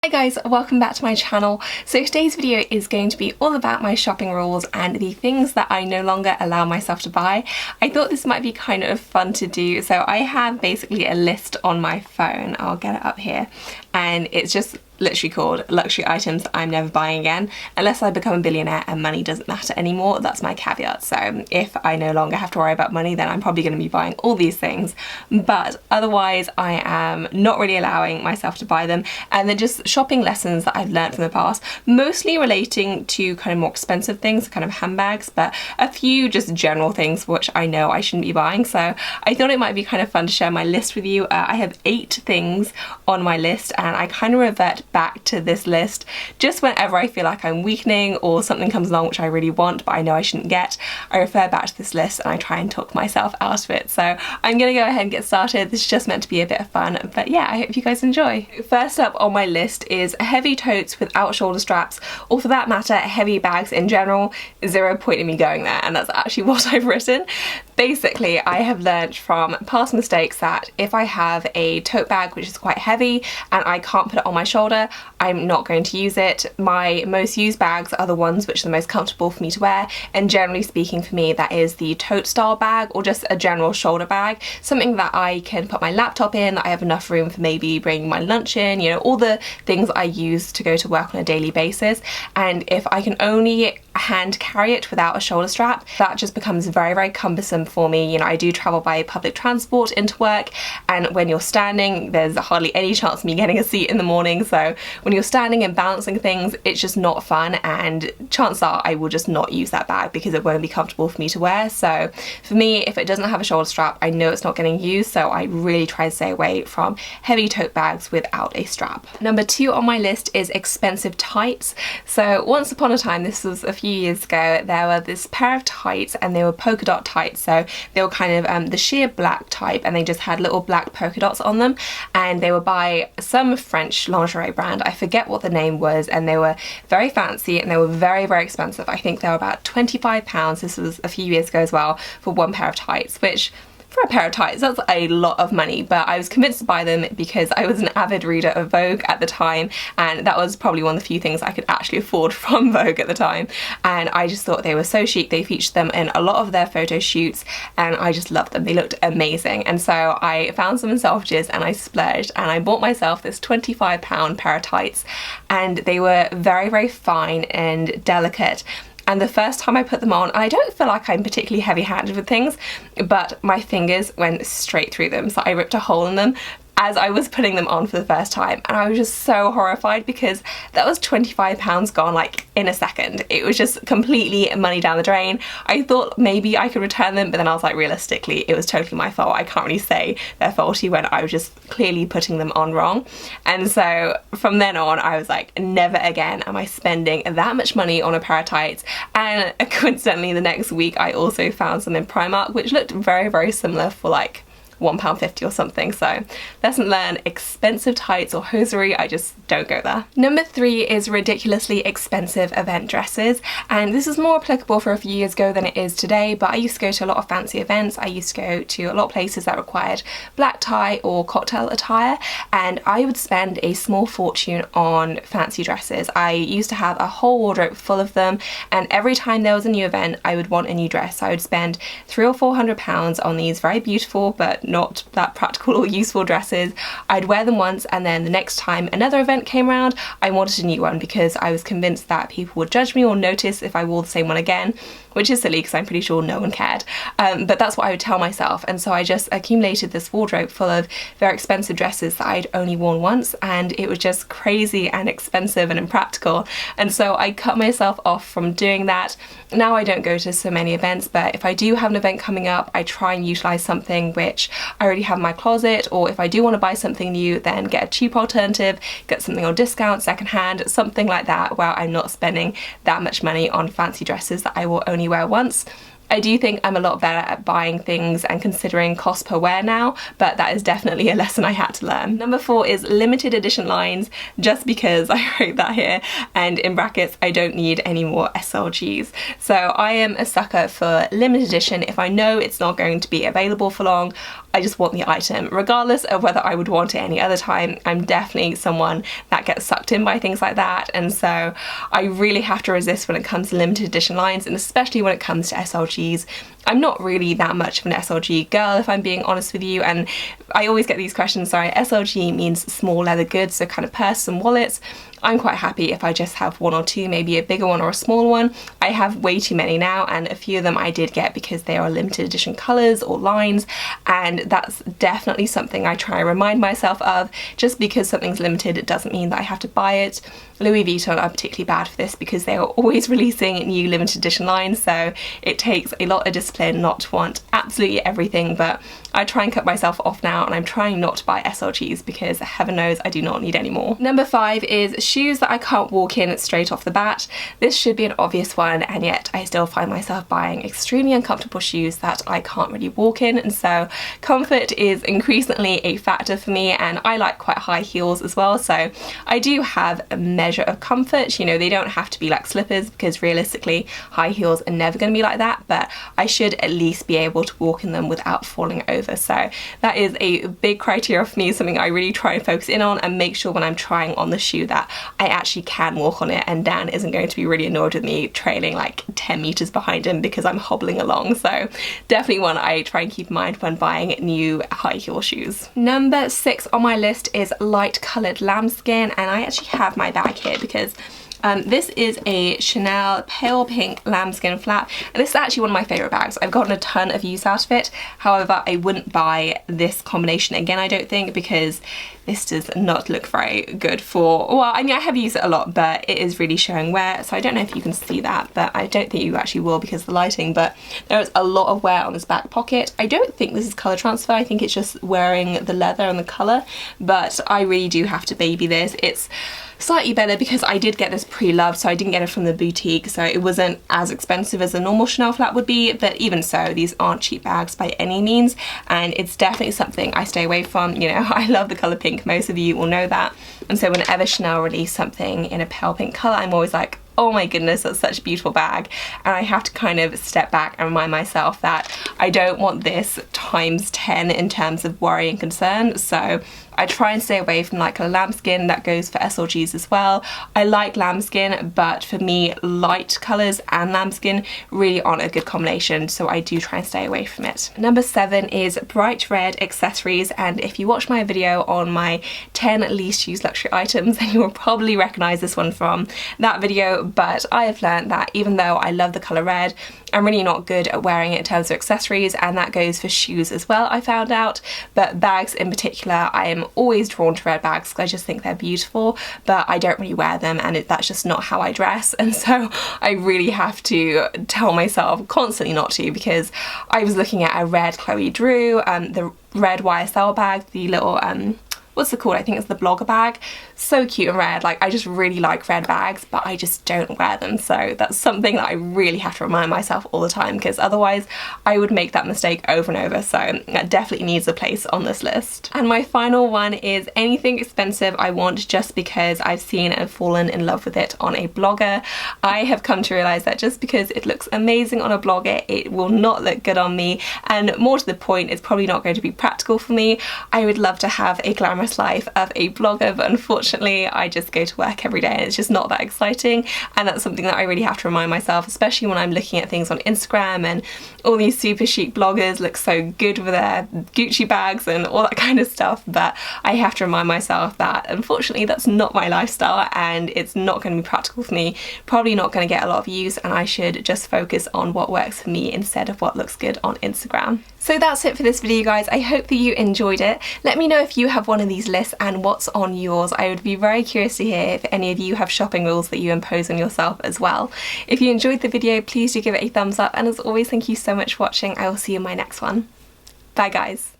Hi guys, welcome back to my channel. So today's video is going to be all about my shopping rules and the things that I no longer allow myself to buy. I thought this might be kind of fun to do, so I have basically a list on my phone. I'll get it up here, and it's just literally called luxury items I'm never buying again, unless I become a billionaire and money doesn't matter anymore. That's my caveat. So if I no longer have to worry about money, then I'm probably going to be buying all these things, but otherwise I am not really allowing myself to buy them. And then just shopping lessons that I've learned from the past, mostly relating to kind of more expensive things, kind of handbags, but a few just general things which I know I shouldn't be buying. So I thought it might be kind of fun to share my list with you. I have 8 things on my list, and I kind of revert back to this list just whenever I feel like I'm weakening or something comes along which I really want but I know I shouldn't get. I refer back to this list and I try and talk myself out of it. So I'm gonna go ahead and get started. This is just meant to be a bit of fun, but yeah, I hope you guys enjoy. First up on my list is heavy totes without shoulder straps, or for that matter heavy bags in general. Zero point in me going there, and that's actually what I've written. Basically, I have learned from past mistakes that if I have a tote bag which is quite heavy and I can't put it on my shoulder, I'm not going to use it. My most used bags are the ones which are the most comfortable for me to wear, and generally speaking for me that is the tote style bag or just a general shoulder bag, something that I can put my laptop in, that I have enough room for maybe bringing my lunch in, you know, all the things I use to go to work on a daily basis. And if I can only hand carry it without a shoulder strap, that just becomes very, very cumbersome for me. You know, I do travel by public transport into work, and when you're standing there's hardly any chance of me getting a seat in the morning, so when you're standing and balancing things it's just not fun, and chances are I will just not use that bag because it won't be comfortable for me to wear. So for me, if it doesn't have a shoulder strap, I know it's not getting used, so I really try to stay away from heavy tote bags without a strap. Number 2 on my list is expensive tights. So once upon a time, this was a few years ago, there were this pair of tights and they were polka dot tights. So they were kind of the sheer black type, and they just had little black polka dots on them, and they were by some French lingerie brand. I forget what the name was, and they were very fancy and they were very, very expensive. I think they were about £25. This was a few years ago as well, for one pair of tights, which for a pair of tights, that's a lot of money, but I was convinced to buy them because I was an avid reader of Vogue at the time, and that was probably one of the few things I could actually afford from Vogue at the time, and I just thought they were so chic. They featured them in a lot of their photo shoots and I just loved them. They looked amazing, and so I found some in Selfridges and I splurged and I bought myself this £25 pair of tights, and they were very, very fine and delicate. And the first time I put them on, I don't feel like I'm particularly heavy-handed with things, but my fingers went straight through them, so I ripped a hole in them as I was putting them on for the first time, and I was just so horrified because that was £25 gone like in a second. It was just completely money down the drain. I thought maybe I could return them, but then I was like, realistically it was totally my fault. I can't really say they're faulty when I was just clearly putting them on wrong. And so from then on I was like, never again am I spending that much money on a pair of tights. And coincidentally the next week I also found some in Primark which looked very, very similar for like £1.50 or something. So lesson learned, expensive tights or hosiery, I just don't go there. Number 3 is ridiculously expensive event dresses, and this is more applicable for a few years ago than it is today, but I used to go to a lot of fancy events. I used to go to a lot of places that required black tie or cocktail attire, and I would spend a small fortune on fancy dresses. I used to have a whole wardrobe full of them, and every time there was a new event I would want a new dress. I would spend £300 or £400 on these very beautiful but not that practical or useful dresses. I'd wear them once, and then the next time another event came around I wanted a new one because I was convinced that people would judge me or notice if I wore the same one again, which is silly because I'm pretty sure no one cared, but that's what I would tell myself. And so I just accumulated this wardrobe full of very expensive dresses that I'd only worn once, and it was just crazy and expensive and impractical, and so I cut myself off from doing that. Now I don't go to so many events, but if I do have an event coming up I try and utilise something which I already have in my closet, or if I do want to buy something new then get a cheap alternative, get something on discount, secondhand, something like that where I'm not spending that much money on fancy dresses that I will only wear once. I do think I'm a lot better at buying things and considering cost per wear now, but that is definitely a lesson I had to learn. Number 4 is limited edition lines, just because I wrote that here, and in brackets I don't need any more SLGs. So I am a sucker for limited edition. If I know it's not going to be available for long, I just want the item. Regardless of whether I would want it any other time, I'm definitely someone that gets sucked in by things like that, and so I really have to resist when it comes to limited edition lines, and especially when it comes to SLGs. I'm not really that much of an SLG girl, if I'm being honest with you, and I always get these questions. Sorry, SLG means small leather goods, so kind of purses and wallets. I'm quite happy if I just have one or two, maybe a bigger one or a smaller one. I have way too many now, and a few of them I did get because they are limited edition colours or lines, and that's definitely something I try and remind myself of. Just because something's limited, it doesn't mean that I have to buy it. Louis Vuitton are particularly bad for this because they are always releasing new limited edition lines, so it takes a lot of discipline not to want absolutely everything, but I try and cut myself off now, and I'm trying not to buy SLGs because heaven knows I do not need any more. Number 5 is shoes that I can't walk in straight off the bat. This should be an obvious one, and yet I still find myself buying extremely uncomfortable shoes that I can't really walk in, and so comfort is increasingly a factor for me, and I like quite high heels as well, so I do have a measure of comfort. You know, they don't have to be like slippers because realistically high heels are never going to be like that, but I should at least be able to walk in them without falling over. So that is a big criteria for me, something I really try and focus in on and make sure when I'm trying on the shoe that I actually can walk on it, and Dan isn't going to be really annoyed with me trailing like 10 meters behind him because I'm hobbling along. So definitely one I try and keep in mind when buying new high heel shoes. Number 6 on my list is light coloured lambskin, and I actually have my bag here because this is a Chanel pale pink lambskin flap, and this is actually one of my favourite bags. I've gotten a ton of use out of it. However, I wouldn't buy this combination again, I don't think, because this does not look very good for, well, I mean, I have used it a lot, but it is really showing wear, so I don't know if you can see that, but I don't think you actually will because of the lighting, but there is a lot of wear on this back pocket. I don't think this is colour transfer, I think it's just wearing the leather and the colour, but I really do have to baby this. It's slightly better because I did get this pre-loved, so I didn't get it from the boutique, so it wasn't as expensive as a normal Chanel flap would be, but even so, these aren't cheap bags by any means, and it's definitely something I stay away from. You know, I love the colour pink, most of you will know that, and so whenever Chanel release something in a pale pink colour, I'm always like, oh my goodness, that's such a beautiful bag, and I have to kind of step back and remind myself that I don't want this times 10 in terms of worry and concern, so I try and stay away from like a lambskin. That goes for SLGs as well. I like lambskin, but for me, light colours and lambskin really aren't a good combination, so I do try and stay away from it. Number 7 is bright red accessories, and if you watch my video on my 10 least used luxury items, then you will probably recognise this one from that video, but I have learned that even though I love the colour red, I'm really not good at wearing it in terms of accessories, and that goes for shoes as well, I found out, but bags in particular, I am always drawn to red bags because I just think they're beautiful, but I don't really wear them, and that's just not how I dress, and so I really have to tell myself constantly not to, because I was looking at a red Chloe Drew, the red YSL bag, the little what's it called? I think it's the blogger bag. So cute and red. Like, I just really like red bags, but I just don't wear them. So that's something that I really have to remind myself all the time, because otherwise I would make that mistake over and over. So that definitely needs a place on this list. And my final one is anything expensive I want just because I've seen and fallen in love with it on a blogger. I have come to realize that just because it looks amazing on a blogger, it will not look good on me. And more to the point, it's probably not going to be practical for me. I would love to have a glamorous life of a blogger, but unfortunately I just go to work every day and it's just not that exciting, and that's something that I really have to remind myself, especially when I'm looking at things on Instagram and all these super chic bloggers look so good with their Gucci bags and all that kind of stuff, but I have to remind myself that unfortunately that's not my lifestyle and it's not going to be practical for me, probably not going to get a lot of use, and I should just focus on what works for me instead of what looks good on Instagram. So that's it for this video, guys. I hope that you enjoyed it. Let me know if you have one of these lists and what's on yours. I would be very curious to hear if any of you have shopping rules that you impose on yourself as well. If you enjoyed the video, please do give it a thumbs up, and as always, thank you so much for watching. I will see you in my next one. Bye, guys.